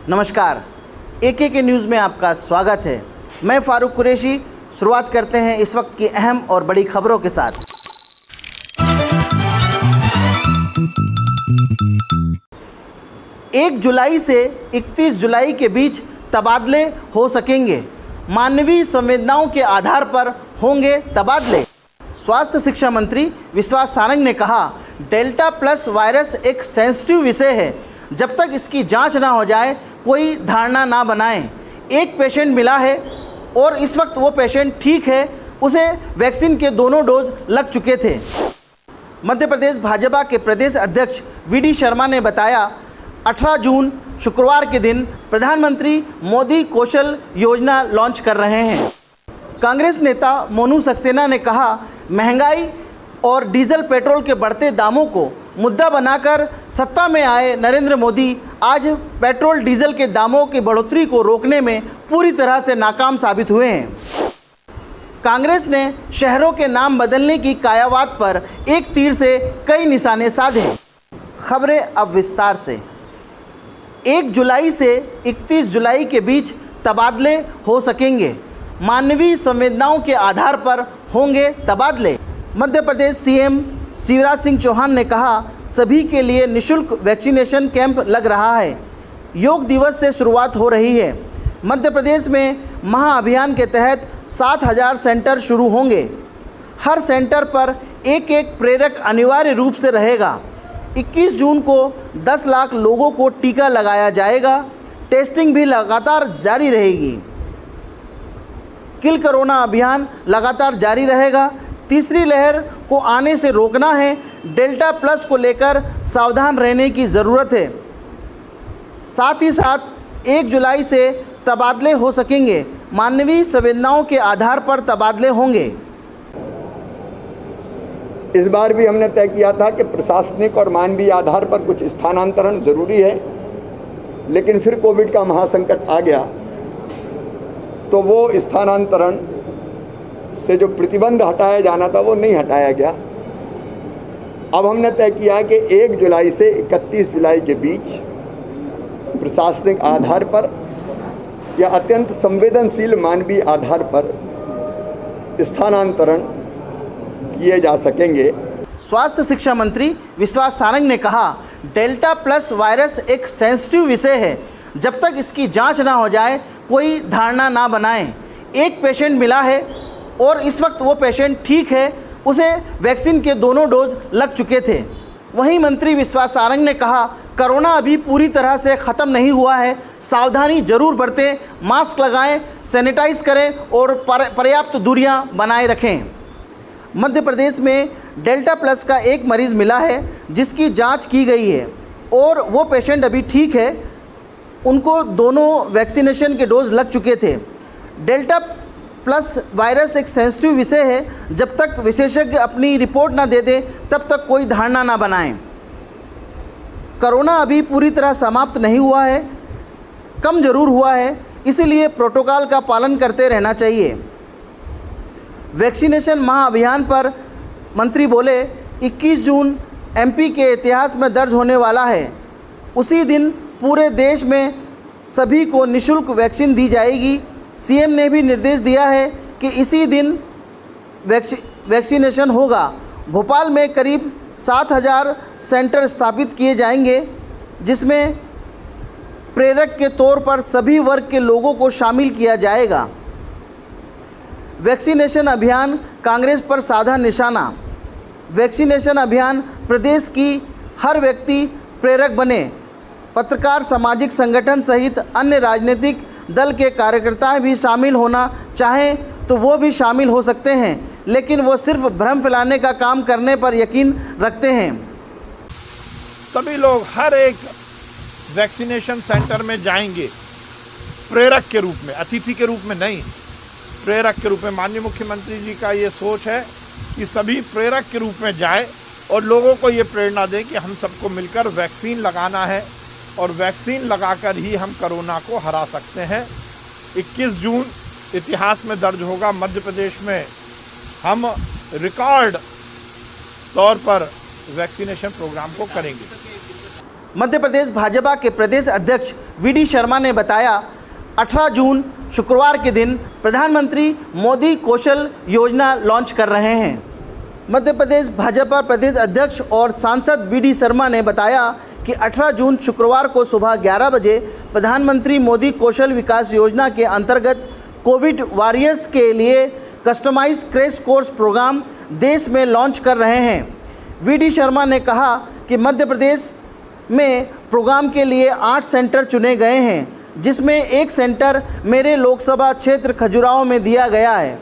नमस्कार, एके के न्यूज़ में आपका स्वागत है। मैं फारूक कुरैशी। शुरुआत करते हैं इस वक्त की अहम और बड़ी खबरों के साथ। एक जुलाई से 31 जुलाई के बीच तबादले हो सकेंगे। मानवीय संवेदनाओं के आधार पर होंगे तबादले। स्वास्थ्य शिक्षा मंत्री विश्वास सारंग ने कहा, डेल्टा प्लस वायरस एक सेंसिटिव विषय है। जब तक इसकी जांच ना हो जाए कोई धारणा ना बनाएं। एक पेशेंट मिला है और इस वक्त वो पेशेंट ठीक है, उसे वैक्सीन के दोनों डोज लग चुके थे। मध्य प्रदेश भाजपा के प्रदेश अध्यक्ष वीडी शर्मा ने बताया, 18 जून शुक्रवार के दिन प्रधानमंत्री मोदी कौशल योजना लॉन्च कर रहे हैं। कांग्रेस नेता मोनू सक्सेना ने कहा, महंगाई और डीजल पेट्रोल के बढ़ते दामों को मुद्दा बनाकर सत्ता में आए नरेंद्र मोदी आज पेट्रोल डीजल के दामों की बढ़ोतरी को रोकने में पूरी तरह से नाकाम साबित हुए हैं। कांग्रेस ने शहरों के नाम बदलने की कायावाद पर एक तीर से कई निशाने साधे। खबरें अब विस्तार से। 1 जुलाई से 31 जुलाई के बीच तबादले हो सकेंगे। मानवीय संवेदनाओं के आधार पर होंगे तबादले। मध्य प्रदेश सीएम शिवराज सिंह चौहान ने कहा, सभी के लिए निःशुल्क वैक्सीनेशन कैंप लग रहा है। योग दिवस से शुरुआत हो रही है। मध्य प्रदेश में महाअभियान के तहत 7,000 सेंटर शुरू होंगे। हर सेंटर पर एक एक प्रेरक अनिवार्य रूप से रहेगा। 21 जून को 10 लाख लोगों को टीका लगाया जाएगा। टेस्टिंग भी लगातार जारी रहेगी। किल कोरोना अभियान लगातार जारी रहेगा। तीसरी लहर को आने से रोकना है। डेल्टा प्लस को लेकर सावधान रहने की ज़रूरत है। साथ ही साथ 1 जुलाई से तबादले हो सकेंगे। मानवीय संवेदनाओं के आधार पर तबादले होंगे। इस बार भी हमने तय किया था कि प्रशासनिक और मानवीय आधार पर कुछ स्थानांतरण जरूरी है, लेकिन फिर कोविड का महासंकट आ गया तो वो स्थानांतरण से जो प्रतिबंध हटाया जाना था वो नहीं हटाया गया। अब हमने तय किया कि 1 जुलाई से 31 जुलाई के बीच प्रशासनिक आधार पर या अत्यंत संवेदनशील मानवीय आधार पर स्थानांतरण किए जा सकेंगे। स्वास्थ्य शिक्षा मंत्री विश्वास सारंग ने कहा, डेल्टा प्लस वायरस एक सेंसिटिव विषय है। जब तक इसकी जांच ना हो जाए कोई धारणा ना बनाएं। एक पेशेंट मिला है और इस वक्त वो पेशेंट ठीक है, उसे वैक्सीन के दोनों डोज लग चुके थे। वहीं मंत्री विश्वास सारंग ने कहा, कोरोना अभी पूरी तरह से ख़त्म नहीं हुआ है। सावधानी जरूर बरतें, मास्क लगाएं, सैनिटाइज करें और पर्याप्त दूरियां बनाए रखें। मध्य प्रदेश में डेल्टा प्लस का एक मरीज़ मिला है जिसकी जांच की गई है और वो पेशेंट अभी ठीक है। उनको दोनों वैक्सीनेशन के डोज लग चुके थे। डेल्टा प्लस वायरस एक सेंसिटिव विषय है। जब तक विशेषज्ञ अपनी रिपोर्ट ना दे दें तब तक कोई धारणा ना बनाएं। कोरोना अभी पूरी तरह समाप्त नहीं हुआ है, कम जरूर हुआ है, इसीलिए प्रोटोकॉल का पालन करते रहना चाहिए। वैक्सीनेशन महाअभियान पर मंत्री बोले, 21 जून एमपी के इतिहास में दर्ज होने वाला है। उसी दिन पूरे देश में सभी को निःशुल्क वैक्सीन दी जाएगी। सीएम ने भी निर्देश दिया है कि इसी दिन वैक्सीनेशन होगा। भोपाल में करीब 7,000 सेंटर स्थापित किए जाएंगे, जिसमें प्रेरक के तौर पर सभी वर्ग के लोगों को शामिल किया जाएगा। वैक्सीनेशन अभियान कांग्रेस पर साधा निशाना। वैक्सीनेशन अभियान प्रदेश की हर व्यक्ति प्रेरक बने। पत्रकार, सामाजिक संगठन सहित अन्य राजनीतिक दल के कार्यकर्ता भी शामिल होना चाहें तो वो भी शामिल हो सकते हैं, लेकिन वो सिर्फ भ्रम फैलाने का काम करने पर यकीन रखते हैं। सभी लोग हर एक वैक्सीनेशन सेंटर में जाएंगे प्रेरक के रूप में, अतिथि के रूप में नहीं, प्रेरक के रूप में। माननीय मुख्यमंत्री जी का ये सोच है कि सभी प्रेरक के रूप में जाए और लोगों को ये प्रेरणा दें कि हम सबको मिलकर वैक्सीन लगाना है और वैक्सीन लगाकर ही हम कोरोना को हरा सकते हैं। 21 जून इतिहास में दर्ज होगा। मध्य प्रदेश में हम रिकॉर्ड तौर पर वैक्सीनेशन प्रोग्राम को करेंगे। मध्य प्रदेश भाजपा के प्रदेश अध्यक्ष वीडी शर्मा ने बताया 18 जून शुक्रवार के दिन प्रधानमंत्री मोदी कौशल योजना लॉन्च कर रहे हैं। मध्य प्रदेश भाजपा प्रदेश अध्यक्ष और सांसद वीडी शर्मा ने बताया कि 18 जून शुक्रवार को सुबह 11 बजे प्रधानमंत्री मोदी कौशल विकास योजना के अंतर्गत कोविड वॉरियर्स के लिए कस्टमाइज क्रैश कोर्स प्रोग्राम देश में लॉन्च कर रहे हैं। वीडी शर्मा ने कहा कि मध्य प्रदेश में प्रोग्राम के लिए 8 सेंटर चुने गए हैं, जिसमें एक सेंटर मेरे लोकसभा क्षेत्र खजुराहो में दिया गया है,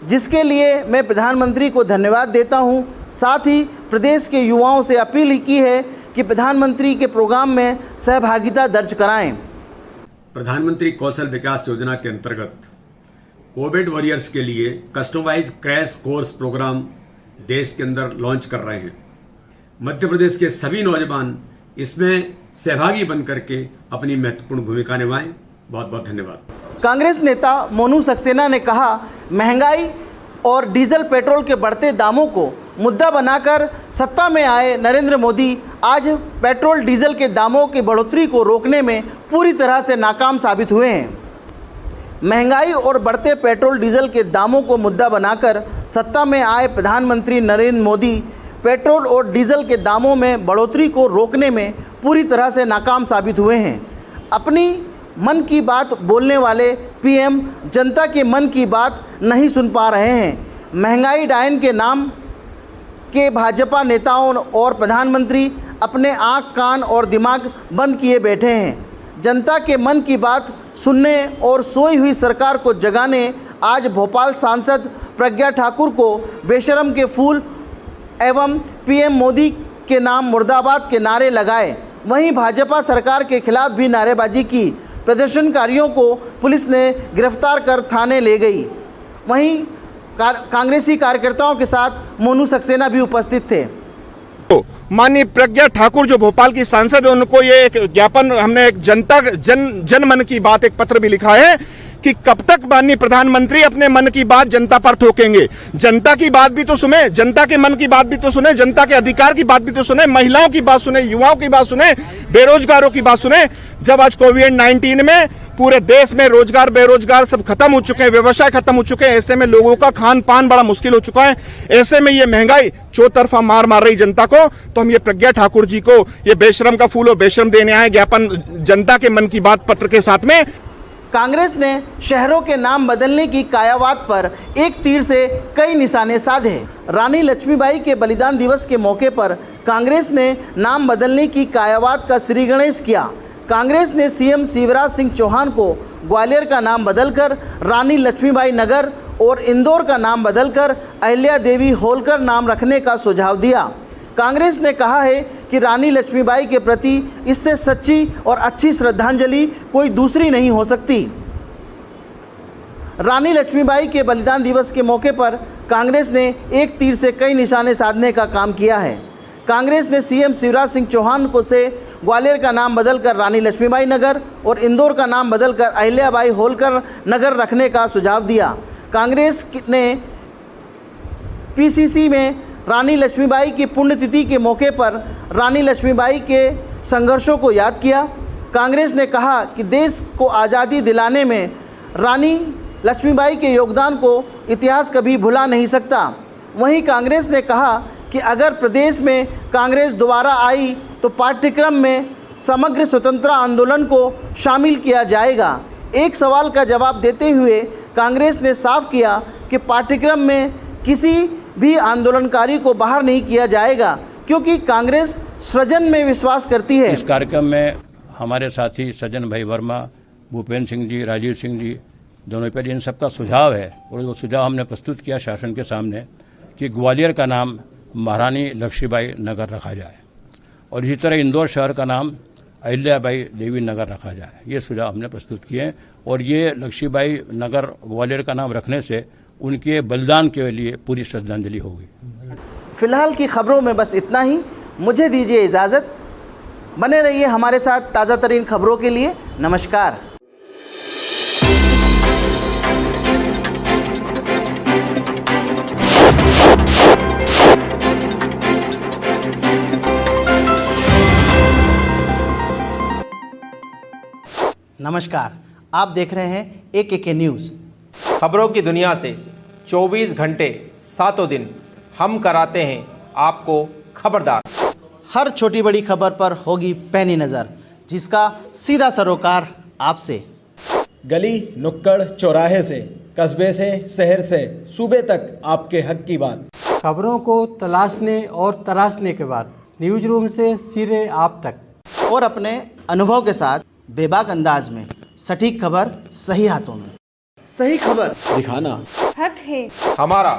जिसके लिए मैं प्रधानमंत्री को धन्यवाद देता हूं। साथ ही प्रदेश के युवाओं से अपील की है कि प्रधानमंत्री के प्रोग्राम में सहभागिता दर्ज कराएं। प्रधानमंत्री कौशल विकास योजना के अंतर्गत कोविड वॉरियर्स के लिए कस्टमाइज क्रैश कोर्स प्रोग्राम देश के अंदर लॉन्च कर रहे हैं। मध्य प्रदेश के सभी नौजवान इसमें सहभागी बन करके अपनी महत्वपूर्ण भूमिका निभाएं। बहुत बहुत धन्यवाद। कांग्रेस नेता मोनू सक्सेना ने कहा, महंगाई और डीजल पेट्रोल के बढ़ते दामों को मुद्दा बनाकर सत्ता में आए नरेंद्र मोदी आज पेट्रोल डीजल के दामों की बढ़ोतरी को रोकने में पूरी तरह से नाकाम साबित हुए हैं। महंगाई और बढ़ते पेट्रोल डीजल के दामों को मुद्दा बनाकर सत्ता में आए प्रधानमंत्री नरेंद्र मोदी पेट्रोल और डीजल के दामों में बढ़ोतरी को रोकने में पूरी तरह से नाकाम साबित हुए हैं। अपनी मन की बात बोलने वाले पीएम जनता के मन की बात नहीं सुन पा रहे हैं। महंगाई डायन के नाम के भाजपा नेताओं और प्रधानमंत्री अपने आँख, कान और दिमाग बंद किए बैठे हैं। जनता के मन की बात सुनने और सोई हुई सरकार को जगाने आज भोपाल सांसद प्रज्ञा ठाकुर को बेशरम के फूल एवं पीएम मोदी के नाम मुर्दाबाद के नारे लगाए। वहीं भाजपा सरकार के खिलाफ भी नारेबाजी की। प्रदर्शनकारियों को पुलिस ने गिरफ्तार कर थाने ले गई। वहीं कांग्रेसी कार्यकर्ताओं के साथ मोनू सक्सेना भी उपस्थित थे। माननीय प्रज्ञा ठाकुर जो भोपाल की सांसद है, उनको ये एक ज्ञापन, हमने एक जन मन की बात एक पत्र भी लिखा है कि कब तक माननीय प्रधानमंत्री अपने मन की बात जनता पर थोकेंगे। जनता की बात भी तो सुने, जनता के मन की बात भी तो सुने, जनता के अधिकार की बात भी तो सुने, महिलाओं की बात सुने, युवाओं की बात सुने, बेरोजगारों की बात सुने। जब आज कोविड-19 में पूरे देश में रोजगार बेरोजगार सब खत्म हो चुके हैं, व्यवसाय खत्म हो चुके हैं, ऐसे में लोगों का खान पान बड़ा मुश्किल हो चुका है। ऐसे में ये महंगाई चौतरफा मार रही जनता को, तो हम ये प्रज्ञा ठाकुर जी को ये बेशरम का फूल और बेशरम देने आए ज्ञापन जनता के मन की बात पत्र के साथ में। कांग्रेस ने शहरों के नाम बदलने की कायावाद पर एक तीर से कई निशाने साधे। रानी लक्ष्मीबाई के बलिदान दिवस के मौके पर कांग्रेस ने नाम बदलने की कायावाद का श्री गणेश किया। कांग्रेस ने सीएम शिवराज सिंह चौहान को ग्वालियर का नाम बदलकर रानी लक्ष्मीबाई नगर और इंदौर का नाम बदलकर अहिल्या देवी होलकर नाम रखने का सुझाव दिया। कांग्रेस ने कहा है कि रानी लक्ष्मीबाई के प्रति इससे सच्ची और अच्छी श्रद्धांजलि कोई दूसरी नहीं हो सकती। रानी लक्ष्मीबाई के बलिदान दिवस के मौके पर कांग्रेस ने एक तीर से कई निशाने साधने का काम किया है। कांग्रेस ने सीएम शिवराज सिंह चौहान को से ग्वालियर का नाम बदलकर रानी लक्ष्मीबाई नगर और इंदौर का नाम बदलकर अहिल्याबाई होलकर नगर रखने का सुझाव दिया। कांग्रेस ने पीसीसी में रानी लक्ष्मीबाई की पुण्यतिथि के मौके पर रानी लक्ष्मीबाई के संघर्षों को याद किया। कांग्रेस ने कहा कि देश को आज़ादी दिलाने में रानी लक्ष्मीबाई के योगदान को इतिहास कभी भुला नहीं सकता। वहीं कांग्रेस ने कहा कि अगर प्रदेश में कांग्रेस दोबारा आई तो पाठ्यक्रम में समग्र स्वतंत्रता आंदोलन को शामिल किया जाएगा। एक सवाल का जवाब देते हुए कांग्रेस ने साफ किया कि पाठ्यक्रम में किसी भी आंदोलनकारी को बाहर नहीं किया जाएगा, क्योंकि कांग्रेस सृजन में विश्वास करती है। इस कार्यक्रम में हमारे साथी सज्जन भाई वर्मा, भूपेंद्र सिंह जी, राजीव सिंह जी दोनों पर इन सबका सुझाव है और वो सुझाव हमने प्रस्तुत किया शासन के सामने कि ग्वालियर का नाम महारानी लक्ष्मीबाई नगर रखा जाए और इसी तरह इंदौर शहर का नाम अहिल्याबाई देवी नगर रखा जाए। ये सुझाव हमने प्रस्तुत किए और ये लक्ष्मीबाई नगर ग्वालियर का नाम रखने से उनके बलिदान के लिए पूरी श्रद्धांजलि होगी। फिलहाल की खबरों में बस इतना ही। मुझे दीजिए इजाज़त। बने रहिए हमारे साथ ताज़ा तरीन खबरों के लिए। नमस्कार। नमस्कार, आप देख रहे हैं AKK न्यूज़। खबरों की दुनिया से 24 घंटे सातों दिन हम कराते हैं आपको खबरदार। हर छोटी बड़ी खबर पर होगी पैनी नज़र, जिसका सीधा सरोकार आपसे। गली नुक्कड़ चौराहे से, कस्बे से, शहर से, सूबे तक आपके हक की बात। खबरों को तलाशने और तराशने के बाद न्यूज़ रूम से सीधे आप तक, और अपने अनुभव के साथ बेबाक अंदाज में सटीक खबर सही हाथों में। सही खबर दिखाना हक है हमारा।